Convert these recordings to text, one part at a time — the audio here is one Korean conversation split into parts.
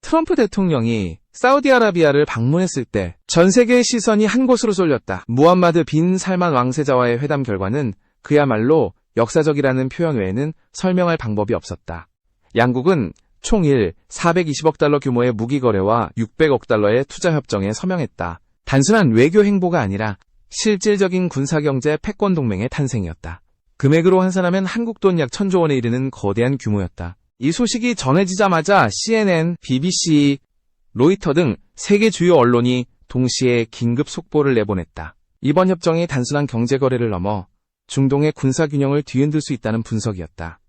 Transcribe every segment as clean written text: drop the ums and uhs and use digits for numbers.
트럼프 대통령이 사우디아라비아를 방문했을 때 전 세계의 시선이 한 곳으로 쏠렸다. 무함마드 빈 살만 왕세자와의 회담 결과는 그야말로 역사적이라는 표현 외에는 설명할 방법이 없었다. 양국은 총일 420억 달러 규모의 무기 거래와 600억 달러의 투자 협정에 서명했다. 단순한 외교 행보가 아니라 실질적인 군사경제 패권 동맹의 탄생이었다. 금액으로 환산하면 한국 돈 약 1000조 원에 이르는 거대한 규모였다. 이 소식이 전해지자마자 CNN, BBC, 로이터 등 세계 주요 언론이 동시에 긴급 속보를 내보냈다. 이번 협정이 단순한 경제 거래를 넘어 중동의 군사 균형을 뒤흔들 수 있다는 분석이었다.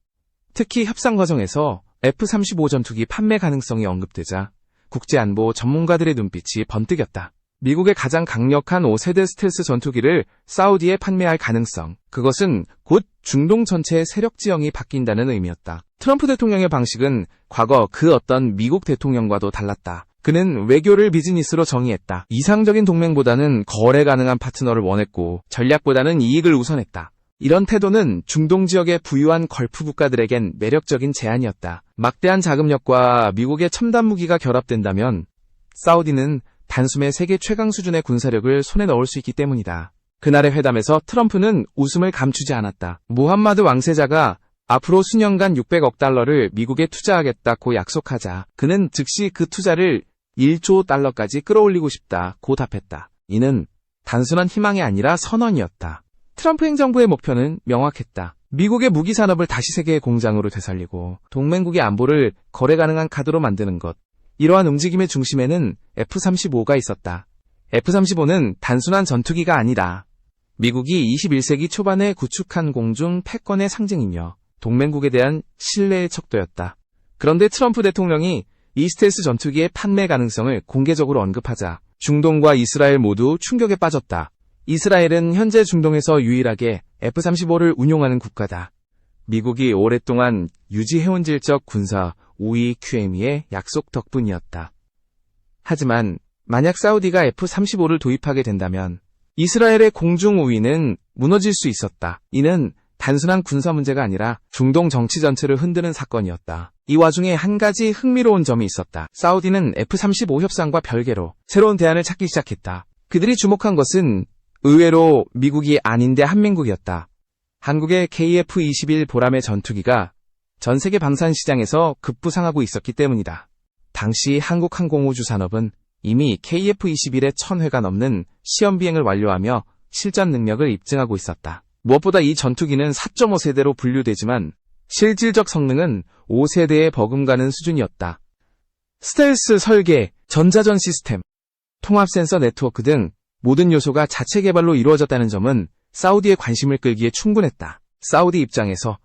특히 협상 과정에서 F-35 전투기 판매 가능성이 언급되자 국제안보 전문가들의 눈빛이 번뜩였다. 미국의 가장 강력한 5세대 스텔스 전투기를 사우디에 판매할 가능성, 그것은 곧 중동 전체의 세력 지형이 바뀐다는 의미였다. 트럼프 대통령의 방식은 과거 그 어떤 미국 대통령과도 달랐다. 그는 외교를 비즈니스로 정의했다. 이상적인 동맹보다는 거래 가능한 파트너를 원했고 전략보다는 이익을 우선했다. 이런 태도는 중동 지역의 부유한 걸프 국가들에겐 매력적인 제안이었다. 막대한 자금력과 미국의 첨단 무기가 결합된다면 사우디는 단숨에 세계 최강 수준의 군사력을 손에 넣을 수 있기 때문이다. 그날의 회담에서 트럼프는 웃음을 감추지 않았다. 무함마드 왕세자가 앞으로 수년간 600억 달러를 미국에 투자하겠다고 약속하자 그는 즉시 그 투자를 1조 달러까지 끌어올리고 싶다고 답했다. 이는 단순한 희망이 아니라 선언이었다. 트럼프 행정부의 목표는 명확했다. 미국의 무기 산업을 다시 세계의 공장으로 되살리고 동맹국의 안보를 거래 가능한 카드로 만드는 것. 이러한 움직임의 중심에는 F-35가 있었다. F-35는 단순한 전투기가 아니라 미국이 21세기 초반에 구축한 공중 패권의 상징이며 동맹국에 대한 신뢰의 척도였다. 그런데 트럼프 대통령이 이 스텔스 전투기의 판매 가능성을 공개적으로 언급하자 중동과 이스라엘 모두 충격에 빠졌다. 이스라엘은 현재 중동에서 유일하게 F-35를 운용하는 국가다. 미국이 오랫동안 유지해온 질적 군사 우위 QME의 약속 덕분이었다. 하지만 만약 사우디가 F-35를 도입하게 된다면 이스라엘의 공중 우위는 무너질 수 있었다. 이는 단순한 군사 문제가 아니라 중동 정치 전체를 흔드는 사건이었다. 이 와중에 한 가지 흥미로운 점이 있었다. 사우디는 F-35 협상과 별개로 새로운 대안을 찾기 시작했다. 그들이 주목한 것은 의외로 미국이 아닌데 한민국이었다. 한국의 KF-21 보람의 전투기가 전 세계 방산 시장에서 급부상하고 있었기 때문이다. 당시 한국항공우주 산업은 이미 KF-21의 1000회가 넘는 시험 비행을 완료하며 실전 능력을 입증하고 있었다. 무엇보다 이 전투기는 4.5세대로 분류되지만 실질적 성능은 5세대에 버금가는 수준이었다. 스텔스 설계, 전자전 시스템, 통합 센서 네트워크 등 모든 요소가 자체 개발로 이루어졌다는 점은 사우디의 관심을 끌기에 충분했다. 사우디 입장에서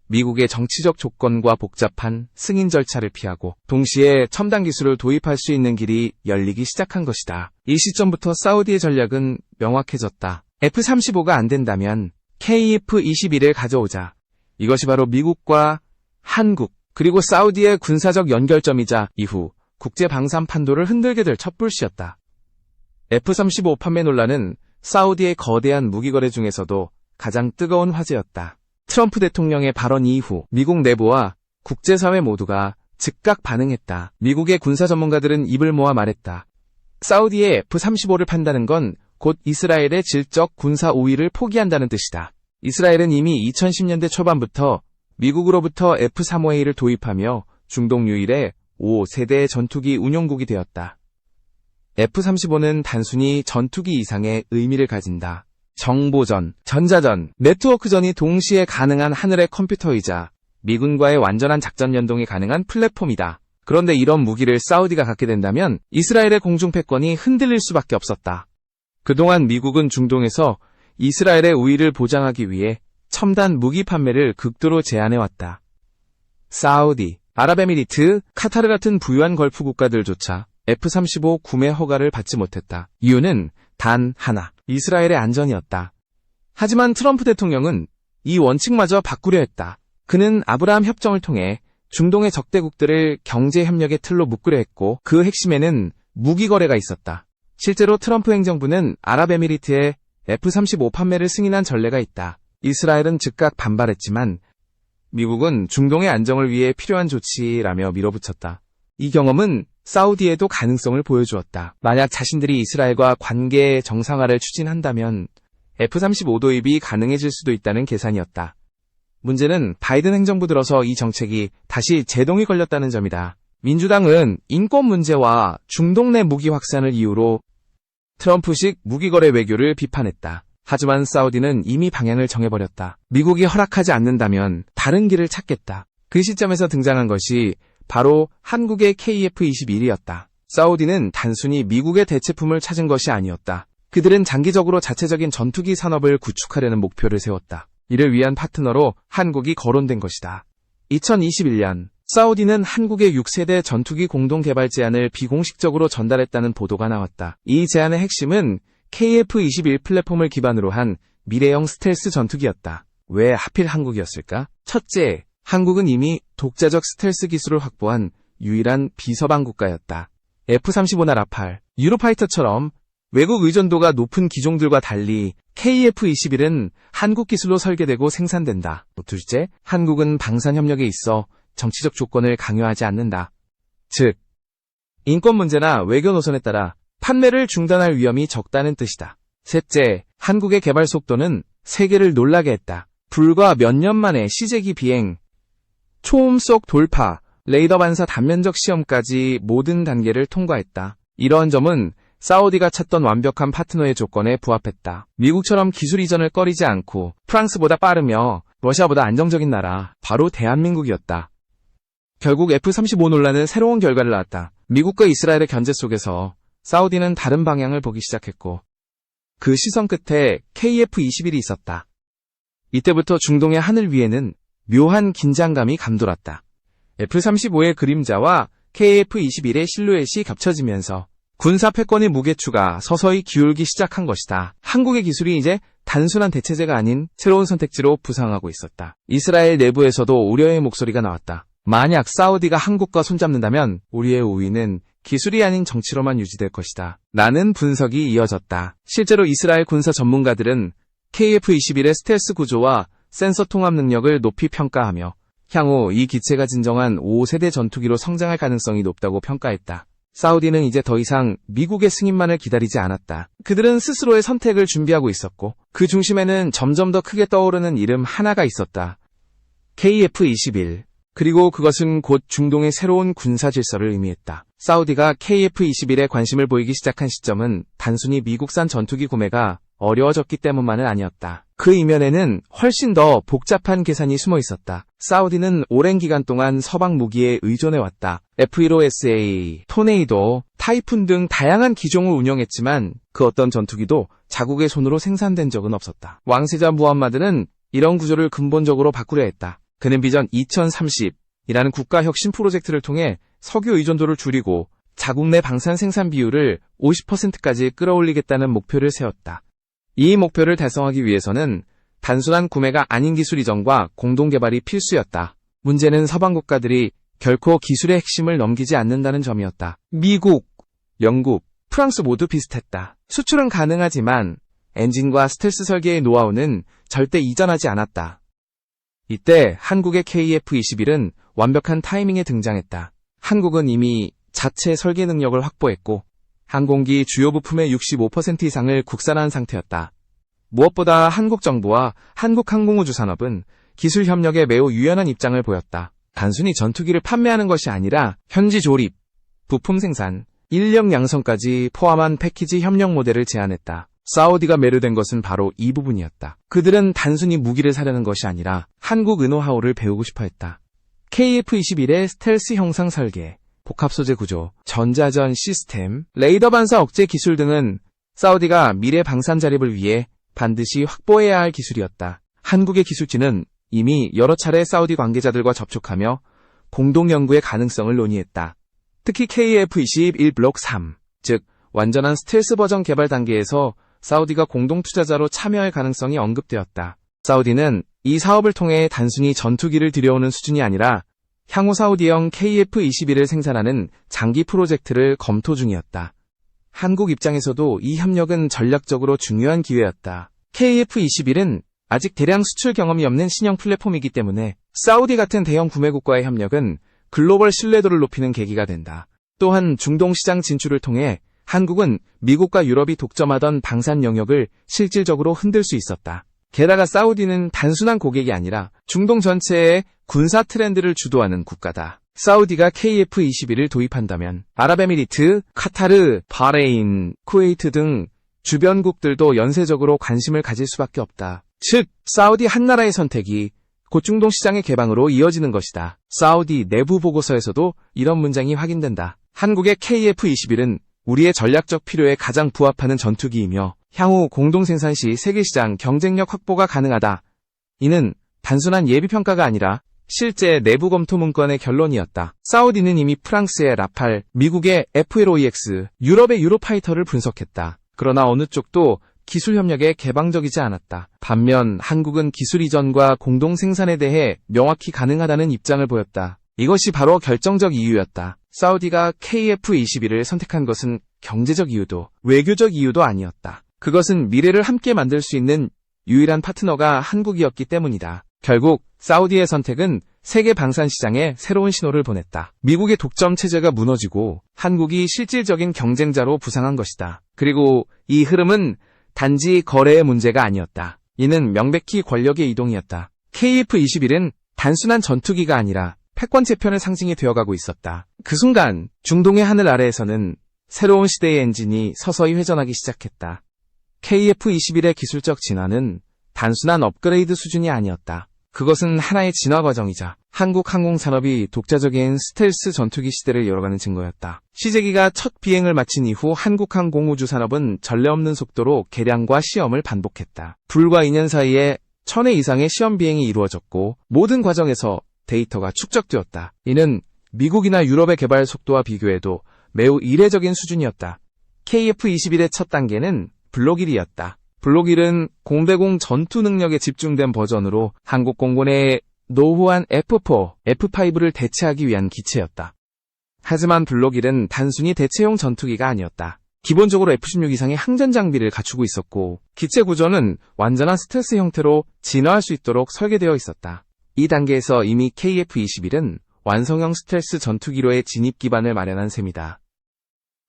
미국의 정치적 조건과 복잡한 승인 절차를 피하고 동시에 첨단 기술을 도입할 수 있는 길이 열리기 시작한 것이다. 이 시점부터 사우디의 전략은 명확해졌다. F-35가 안 된다면 KF-21을 가져오자. 이것이 바로 미국과 한국 그리고 사우디의 군사적 연결점이자 이후 국제 방산 판도를 흔들게 될 첫불씨였다. F-35 판매 논란은 사우디의 거대한 무기 거래 중에서도 가장 뜨거운 화제였다. 트럼프 대통령의 발언 이후 미국 내부와 국제사회 모두가 즉각 반응했다. 미국의 군사 전문가들은 입을 모아 말했다. 사우디의 F-35를 판다는 건 곧 이스라엘의 질적 군사 우위를 포기한다는 뜻이다. 이스라엘은 이미 2010년대 초반부터 미국으로부터 F-35A를 도입하며 중동 유일의 5세대 전투기 운용국이 되었다. F-35는 단순히 전투기 이상의 의미를 가진다. 정보전, 전자전, 네트워크전이 동시에 가능한 하늘의 컴퓨터이자 미군과의 완전한 작전 연동이 가능한 플랫폼이다. 그런데 이런 무기를 사우디가 갖게 된다면 이스라엘의 공중 패권이 흔들릴 수밖에 없었다. 그동안 미국은 중동에서 이스라엘의 우위를 보장하기 위해 첨단 무기 판매를 극도로 제한해왔다. 사우디, 아랍에미리트, 카타르 같은 부유한 걸프 국가들조차 F-35 구매 허가를 받지 못했다. 이유는 단 하나, 이스라엘의 안전이었다. 하지만 트럼프 대통령은 이 원칙마저 바꾸려 했다. 그는 아브라함 협정을 통해 중동의 적대국들을 경제협력의 틀로 묶으려 했고 그 핵심에는 무기 거래가 있었다. 실제로 트럼프 행정부는 아랍에미리트에 F-35 판매를 승인한 전례가 있다. 이스라엘은 즉각 반발했지만 미국은 중동의 안정을 위해 필요한 조치라며 밀어붙였다. 이 경험은 사우디에도 가능성을 보여주었다. 만약 자신들이 이스라엘과 관계 정상화를 추진한다면 F-35 도입이 가능해질 수도 있다는 계산이었다. 문제는 바이든 행정부 들어서 이 정책이 다시 제동이 걸렸다는 점이다. 민주당은 인권 문제와 중동 내 무기 확산을 이유로 트럼프식 무기거래 외교를 비판했다. 하지만 사우디는 이미 방향을 정해버렸다. 미국이 허락하지 않는다면 다른 길을 찾겠다. 그 시점에서 등장한 것이 바로 한국의 KF-21이었다. 사우디는 단순히 미국의 대체품을 찾은 것이 아니었다. 그들은 장기적으로 자체적인 전투기 산업을 구축하려는 목표를 세웠다. 이를 위한 파트너로 한국이 거론된 것이다. 2021년 사우디는 한국의 6세대 전투기 공동 개발 제안을 비공식적으로 전달했다는 보도가 나왔다. 이 제안의 핵심은 KF-21 플랫폼을 기반으로 한 미래형 스텔스 전투기였다. 왜 하필 한국이었을까? 첫째, 한국은 이미 독자적 스텔스 기술을 확보한 유일한 비서방 국가였다. F-35나 라팔, 유로파이터처럼 외국 의존도가 높은 기종들과 달리 KF-21은 한국 기술로 설계되고 생산된다. 둘째, 한국은 방산협력에 있어 정치적 조건을 강요하지 않는다. 즉, 인권 문제나 외교 노선에 따라 판매를 중단할 위험이 적다는 뜻이다. 셋째, 한국의 개발 속도는 세계를 놀라게 했다. 불과 몇 년 만에 시제기 비행, 초음속 돌파, 레이더 반사 단면적 시험까지 모든 단계를 통과했다. 이러한 점은 사우디가 찾던 완벽한 파트너의 조건에 부합했다. 미국처럼 기술 이전을 꺼리지 않고 프랑스보다 빠르며 러시아보다 안정적인 나라, 바로 대한민국이었다. 결국 F-35 논란은 새로운 결과를 낳았다. 미국과 이스라엘의 견제 속에서 사우디는 다른 방향을 보기 시작했고 그 시선 끝에 KF-21이 있었다. 이때부터 중동의 하늘 위에는 묘한 긴장감이 감돌았다. F-35의 그림자와 KF-21의 실루엣이 겹쳐지면서 군사 패권의 무게추가 서서히 기울기 시작한 것이다. 한국의 기술이 이제 단순한 대체제가 아닌 새로운 선택지로 부상하고 있었다. 이스라엘 내부에서도 우려의 목소리가 나왔다. 만약 사우디가 한국과 손잡는다면 우리의 우위는 기술이 아닌 정치로만 유지될 것이다. 라는 분석이 이어졌다. 실제로 이스라엘 군사 전문가들은 KF-21의 스텔스 구조와 센서 통합 능력을 높이 평가하며 향후 이 기체가 진정한 5세대 전투기로 성장할 가능성이 높다고 평가했다. 사우디는 이제 더 이상 미국의 승인만을 기다리지 않았다. 그들은 스스로의 선택을 준비하고 있었고 그 중심에는 점점 더 크게 떠오르는 이름 하나가 있었다. KF-21. 그리고 그것은 곧 중동의 새로운 군사 질서를 의미했다. 사우디가 KF-21에 관심을 보이기 시작한 시점은 단순히 미국산 전투기 구매가 어려워졌기 때문만은 아니었다. 그 이면에는 훨씬 더 복잡한 계산이 숨어 있었다. 사우디는 오랜 기간 동안 서방 무기에 의존해왔다. F-15SA, 토네이도, 타이푼 등 다양한 기종을 운영했지만 그 어떤 전투기도 자국의 손으로 생산된 적은 없었다. 왕세자 무함마드는 이런 구조를 근본적으로 바꾸려 했다. 그는 비전 2030이라는 국가 혁신 프로젝트를 통해 석유 의존도를 줄이고 자국 내 방산 생산 비율을 50%까지 끌어올리겠다는 목표를 세웠다. 이 목표를 달성하기 위해서는 단순한 구매가 아닌 기술 이전과 공동 개발이 필수였다. 문제는 서방 국가들이 결코 기술의 핵심을 넘기지 않는다는 점이었다. 미국, 영국, 프랑스 모두 비슷했다. 수출은 가능하지만 엔진과 스텔스 설계의 노하우는 절대 이전하지 않았다. 이때 한국의 KF-21은 완벽한 타이밍에 등장했다. 한국은 이미 자체 설계 능력을 확보했고 항공기 주요 부품의 65% 이상을 국산화한 상태였다. 무엇보다 한국 정부와 한국항공우주산업은 기술 협력에 매우 유연한 입장을 보였다. 단순히 전투기를 판매하는 것이 아니라 현지 조립, 부품 생산, 인력 양성까지 포함한 패키지 협력 모델을 제안했다. 사우디가 매료된 것은 바로 이 부분이었다. 그들은 단순히 무기를 사려는 것이 아니라 한국 노하우를 배우고 싶어 했다. KF-21의 스텔스 형상 설계, 복합 소재 구조, 전자전 시스템, 레이더 반사 억제 기술 등은 사우디가 미래 방산 자립을 위해 반드시 확보해야 할 기술이었다. 한국의 기술진은 이미 여러 차례 사우디 관계자들과 접촉하며 공동 연구의 가능성을 논의했다. 특히 KF-21 블록 3, 즉 완전한 스텔스 버전 개발 단계에서 사우디가 공동 투자자로 참여할 가능성이 언급되었다. 사우디는 이 사업을 통해 단순히 전투기를 들여오는 수준이 아니라 향후 사우디형 KF-21을 생산하는 장기 프로젝트를 검토 중이었다. 한국 입장에서도 이 협력은 전략적으로 중요한 기회였다. KF-21은 아직 대량 수출 경험이 없는 신형 플랫폼이기 때문에 사우디 같은 대형 구매국과의 협력은 글로벌 신뢰도를 높이는 계기가 된다. 또한 중동 시장 진출을 통해 한국은 미국과 유럽이 독점하던 방산 영역을 실질적으로 흔들 수 있었다. 게다가 사우디는 단순한 고객이 아니라 중동 전체의 군사 트렌드를 주도하는 국가다. 사우디가 KF-21을 도입한다면 아랍에미리트, 카타르, 바레인, 쿠웨이트 등 주변국들도 연쇄적으로 관심을 가질 수밖에 없다. 즉, 사우디 한 나라의 선택이 곧 중동 시장의 개방으로 이어지는 것이다. 사우디 내부 보고서에서도 이런 문장이 확인된다. 한국의 KF-21은 우리의 전략적 필요에 가장 부합하는 전투기이며 향후 공동 생산 시 세계시장 경쟁력 확보가 가능하다. 이는 단순한 예비평가가 아니라 실제 내부 검토 문건의 결론이었다. 사우디는 이미 프랑스의 라팔, 미국의 F-15EX, 유럽의 유로파이터를 분석했다. 그러나 어느 쪽도 기술 협력에 개방적이지 않았다. 반면 한국은 기술 이전과 공동 생산에 대해 명확히 가능하다는 입장을 보였다. 이것이 바로 결정적 이유였다. 사우디가 KF-21을 선택한 것은 경제적 이유도 외교적 이유도 아니었다. 그것은 미래를 함께 만들 수 있는 유일한 파트너가 한국이었기 때문이다. 결국 사우디의 선택은 세계 방산 시장에 새로운 신호를 보냈다. 미국의 독점 체제가 무너지고 한국이 실질적인 경쟁자로 부상한 것이다. 그리고 이 흐름은 단지 거래의 문제가 아니었다. 이는 명백히 권력의 이동이었다. KF-21은 단순한 전투기가 아니라 패권 재편의 상징이 되어가고 있었다. 그 순간 중동의 하늘 아래에서는 새로운 시대의 엔진이 서서히 회전하기 시작했다. KF-21의 기술적 진화는 단순한 업그레이드 수준이 아니었다. 그것은 하나의 진화 과정이자 한국 항공산업이 독자적인 스텔스 전투기 시대를 열어가는 증거였다. 시제기가 첫 비행을 마친 이후 한국항공우주 산업은 전례 없는 속도로 개량과 시험을 반복했다. 불과 2년 사이에 1000회 이상의 시험 비행이 이루어졌고 모든 과정에서 데이터가 축적되었다. 이는 미국이나 유럽의 개발 속도와 비교해도 매우 이례적인 수준이었다. KF-21의 첫 단계는 블록 1이었다. 블록 1은 공대공 전투 능력에 집중된 버전으로 한국 공군의 노후한 F4, F5를 대체하기 위한 기체였다. 하지만 블록 1은 단순히 대체용 전투기가 아니었다. 기본적으로 F-16 이상의 항전 장비를 갖추고 있었고 기체 구조는 완전한 스텔스 형태로 진화할 수 있도록 설계되어 있었다. 이 단계에서 이미 KF-21은 완성형 스텔스 전투기로의 진입 기반을 마련한 셈이다.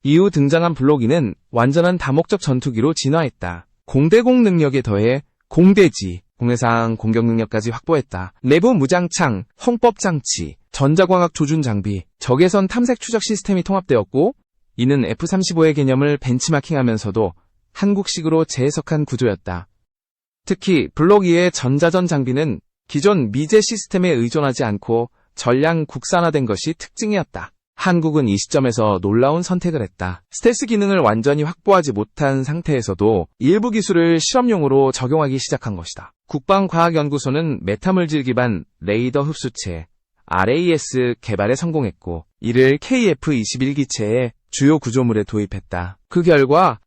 이후 등장한 블록 2는 완전한 다목적 전투기로 진화했다. 공대공 능력에 더해 공대지, 공해상 공격 능력까지 확보했다. 내부 무장창, 홍법장치, 전자광학 조준 장비, 적외선 탐색 추적 시스템이 통합되었고 이는 F-35의 개념을 벤치마킹하면서도 한국식으로 재해석한 구조였다. 특히 블록 2의 전자전 장비는 기존 미제 시스템에 의존하지 않고 전량 국산화된 것이 특징이었다. 한국은 이 시점에서 놀라운 선택을 했다. 스텔스 기능을 완전히 확보하지 못한 상태에서도 일부 기술을 실험용으로 적용하기 시작한 것이다. 국방과학연구소는 메타물질 기반 레이더 흡수체 RAS 개발에 성공했고 이를 KF-21 기체의 주요 구조물에 도입했다. 그 결과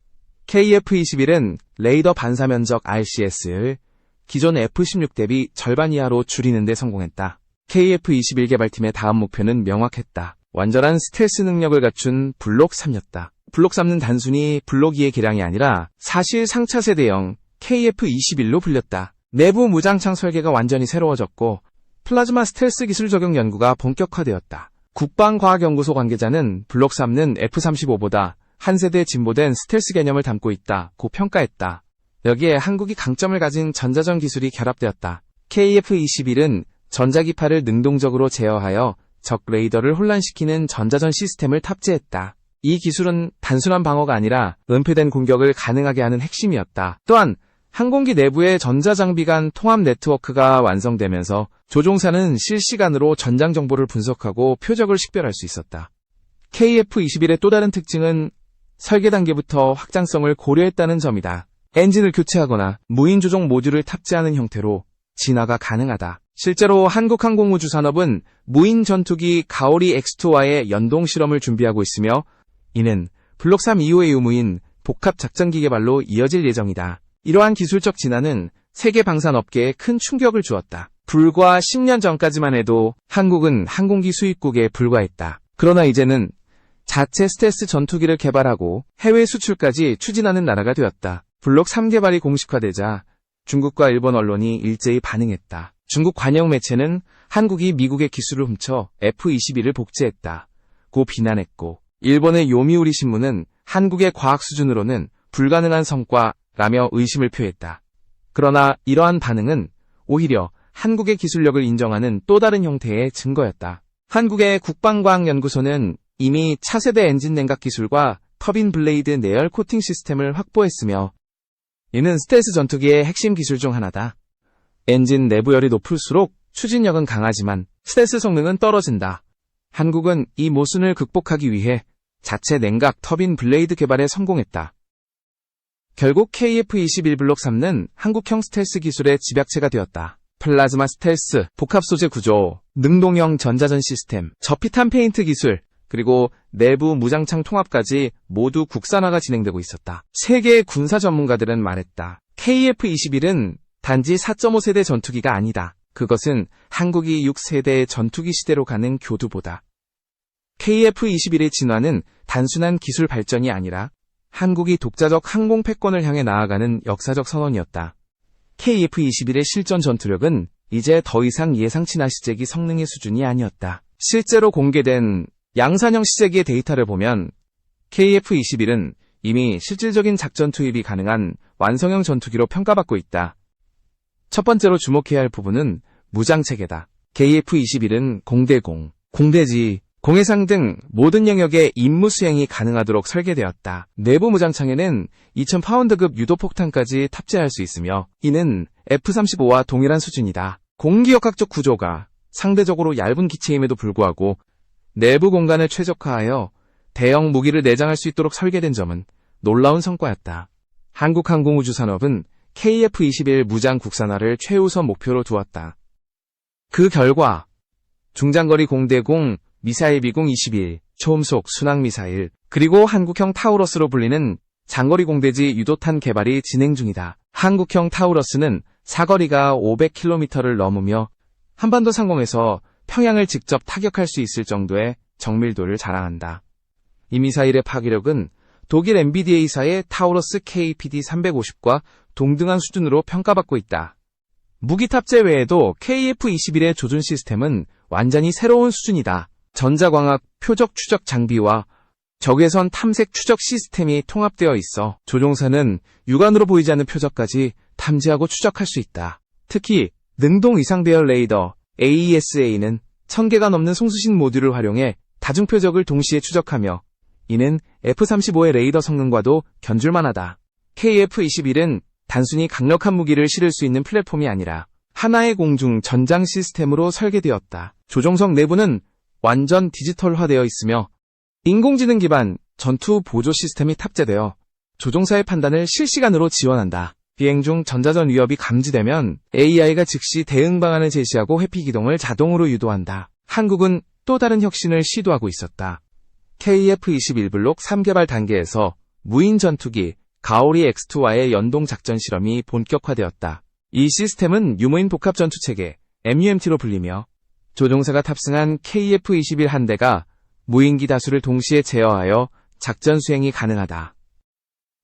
KF-21은 레이더 반사 면적 RCS를 기존 F-16 대비 절반 이하로 줄이는 데 성공했다. KF-21 개발팀의 다음 목표는 명확했다. 완전한 스텔스 능력을 갖춘 블록 3였다. 블록 3는 단순히 블록 2의 개량이 아니라 사실 상차 세대형 KF-21로 불렸다. 내부 무장창 설계가 완전히 새로워졌고 플라즈마 스텔스 기술 적용 연구가 본격화되었다. 국방과학연구소 관계자는 블록 3는 F-35보다 한 세대 진보된 스텔스 개념을 담고 있다고 평가했다. 여기에 한국이 강점을 가진 전자전 기술이 결합되었다. KF-21은 전자기파를 능동적으로 제어하여 적 레이더를 혼란시키는 전자전 시스템을 탑재했다. 이 기술은 단순한 방어가 아니라 은폐된 공격을 가능하게 하는 핵심이었다. 또한 항공기 내부의 전자장비 간 통합 네트워크가 완성되면서 조종사는 실시간으로 전장 정보를 분석하고 표적을 식별할 수 있었다. KF-21의 또 다른 특징은 설계 단계부터 확장성을 고려했다는 점이다. 엔진을 교체하거나 무인 조종 모듈을 탑재하는 형태로 진화가 가능하다. 실제로 한국항공우주산업은 무인 전투기 가오리 X2와의 연동 실험을 준비하고 있으며 이는 블록 3 이후의 유무인 복합 작전기 개발로 이어질 예정이다. 이러한 기술적 진화는 세계 방산업계에 큰 충격을 주었다. 불과 10년 전까지만 해도 한국은 항공기 수입국에 불과했다. 그러나 이제는 자체 스텔스 전투기를 개발하고 해외 수출까지 추진하는 나라가 되었다. 블록 3 개발이 공식화되자 중국과 일본 언론이 일제히 반응했다. 중국 관영 매체는 한국이 미국의 기술을 훔쳐 F-22를 복제했다고 비난했고, 일본의 요미우리 신문은 한국의 과학 수준으로는 불가능한 성과라며 의심을 표했다. 그러나 이러한 반응은 오히려 한국의 기술력을 인정하는 또 다른 형태의 증거였다. 한국의 국방과학연구소는 이미 차세대 엔진 냉각 기술과 터빈 블레이드 내열 코팅 시스템을 확보했으며, 이는 스텔스 전투기의 핵심 기술 중 하나다. 엔진 내부열이 높을수록 추진력은 강하지만 스텔스 성능은 떨어진다. 한국은 이 모순을 극복하기 위해 자체 냉각 터빈 블레이드 개발에 성공했다. 결국 KF-21 블록 3는 한국형 스텔스 기술의 집약체가 되었다. 플라즈마 스텔스, 복합 소재 구조, 능동형 전자전 시스템, 저피탄 페인트 기술, 그리고 내부 무장창 통합까지 모두 국산화가 진행되고 있었다. 세계 군사 전문가들은 말했다. KF-21은 단지 4.5세대 전투기가 아니다. 그것은 한국이 6세대의 전투기 시대로 가는 교두보다. KF-21의 진화는 단순한 기술 발전이 아니라 한국이 독자적 항공 패권을 향해 나아가는 역사적 선언이었다. KF-21의 실전 전투력은 이제 더 이상 예상치 나시제기 성능의 수준이 아니었다. 실제로 공개된 양산형 시제기의 데이터를 보면 KF-21은 이미 실질적인 작전 투입이 가능한 완성형 전투기로 평가받고 있다. 첫 번째로 주목해야 할 부분은 무장체계다. KF-21은 공대공, 공대지, 공해상 등 모든 영역의 임무 수행이 가능하도록 설계되었다. 내부 무장창에는 2000파운드급 유도폭탄까지 탑재할 수 있으며, 이는 F-35와 동일한 수준이다. 공기역학적 구조가 상대적으로 얇은 기체임에도 불구하고 내부 공간을 최적화하여 대형 무기를 내장할 수 있도록 설계된 점은 놀라운 성과였다. 한국항공우주산업은 KF-21 무장 국산화를 최우선 목표로 두었다. 그 결과 중장거리 공대공, 미사일 비공 21, 초음속 순항미사일, 그리고 한국형 타우러스로 불리는 장거리 공대지 유도탄 개발이 진행 중이다. 한국형 타우러스는 사거리가 500km를 넘으며 한반도 상공에서 평양을 직접 타격할 수 있을 정도의 정밀도를 자랑한다. 이 미사일의 파괴력은 독일 MBDA사의 타우러스 KPD-350과 동등한 수준으로 평가받고 있다. 무기 탑재 외에도 KF-21의 조준 시스템은 완전히 새로운 수준이다. 전자광학 표적 추적 장비와 적외선 탐색 추적 시스템이 통합되어 있어 조종사는 육안으로 보이지 않는 표적까지 탐지하고 추적할 수 있다. 특히 능동 이상 배열 레이더 AESA는 1000개가 넘는 송수신 모듈을 활용해 다중 표적을 동시에 추적하며, 이는 F-35의 레이더 성능과도 견줄만하다. KF-21은 단순히 강력한 무기를 실을 수 있는 플랫폼이 아니라 하나의 공중 전장 시스템으로 설계되었다. 조종석 내부는 완전 디지털화되어 있으며 인공지능 기반 전투 보조 시스템이 탑재되어 조종사의 판단을 실시간으로 지원한다. 비행 중 전자전 위협이 감지되면 AI가 즉시 대응 방안을 제시하고 회피 기동을 자동으로 유도한다. 한국은 또 다른 혁신을 시도하고 있었다. KF-21 블록 3 개발 단계에서 무인 전투기 가오리 X2와의 연동 작전 실험이 본격화되었다. 이 시스템은 유무인 복합 전투체계 MUMT로 불리며 조종사가 탑승한 KF-21 한 대가 무인기 다수를 동시에 제어하여 작전 수행이 가능하다.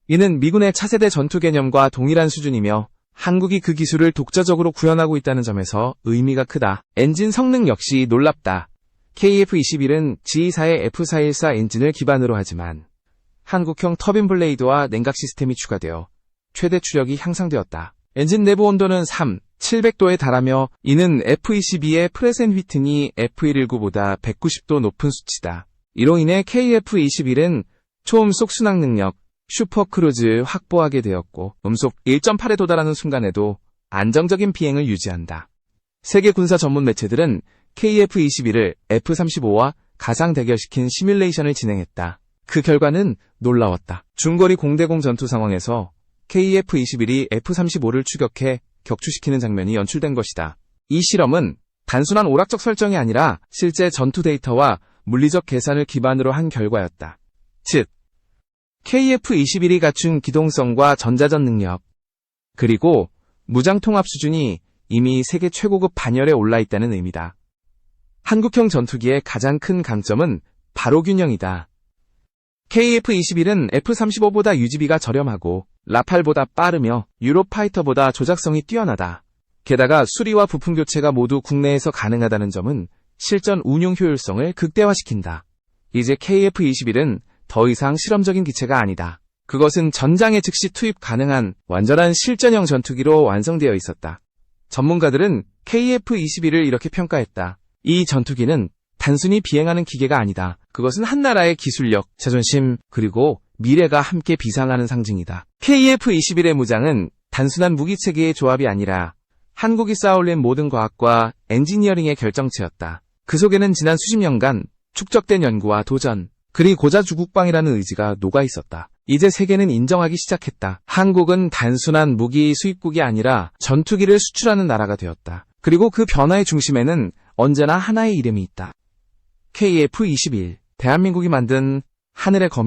이는 미군의 차세대 전투 개념과 동일한 수준이며 한국이 그 기술을 독자적으로 구현하고 있다는 점에서 의미가 크다. 엔진 성능 역시 놀랍다. KF-21은 G사의 F414 엔진을 기반으로 하지만 한국형 터빈 블레이드와 냉각 시스템이 추가되어 최대 추력이 향상되었다. 엔진 내부 온도는 700도에 달하며 이는 F-22의 프레센 휘트니 F-119보다 190도 높은 수치다. 이로 인해 KF-21은 초음속 순항 능력, 슈퍼크루즈 확보하게 되었고 음속 1.8에 도달하는 순간에도 안정적인 비행을 유지한다. 세계 군사 전문 매체들은 KF-21을 F-35와 가상 대결시킨 시뮬레이션을 진행했다. 그 결과는 놀라웠다. 중거리 공대공 전투 상황에서 KF-21이 F-35를 추격해 격추시키는 장면이 연출된 것이다. 이 실험은 단순한 오락적 설정이 아니라 실제 전투 데이터와 물리적 계산을 기반으로 한 결과였다. 즉, KF-21이 갖춘 기동성과 전자전 능력, 그리고 무장 통합 수준이 이미 세계 최고급 반열에 올라 있다는 의미다. 한국형 전투기의 가장 큰 강점은 바로 균형이다. KF-21은 F-35보다 유지비가 저렴하고 라팔보다 빠르며 유로파이터보다 조작성이 뛰어나다. 게다가 수리와 부품 교체가 모두 국내에서 가능하다는 점은 실전 운용 효율성을 극대화시킨다. 이제 KF-21은 더 이상 실험적인 기체가 아니다. 그것은 전장에 즉시 투입 가능한 완전한 실전형 전투기로 완성되어 있었다. 전문가들은 KF-21을 이렇게 평가했다. 이 전투기는 단순히 비행하는 기계가 아니다. 그것은 한 나라의 기술력, 자존심, 그리고 미래가 함께 비상하는 상징이다. KF-21의 무장은 단순한 무기체계의 조합이 아니라 한국이 쌓아올린 모든 과학과 엔지니어링의 결정체였다. 그 속에는 지난 수십 년간 축적된 연구와 도전, 그리고 고자 주국방이라는 의지가 녹아 있었다. 이제 세계는 인정하기 시작했다. 한국은 단순한 무기 수입국이 아니라 전투기를 수출하는 나라가 되었다. 그리고 그 변화의 중심에는 언제나 하나의 이름이 있다. KF-21. 대한민국이 만든 하늘의 검이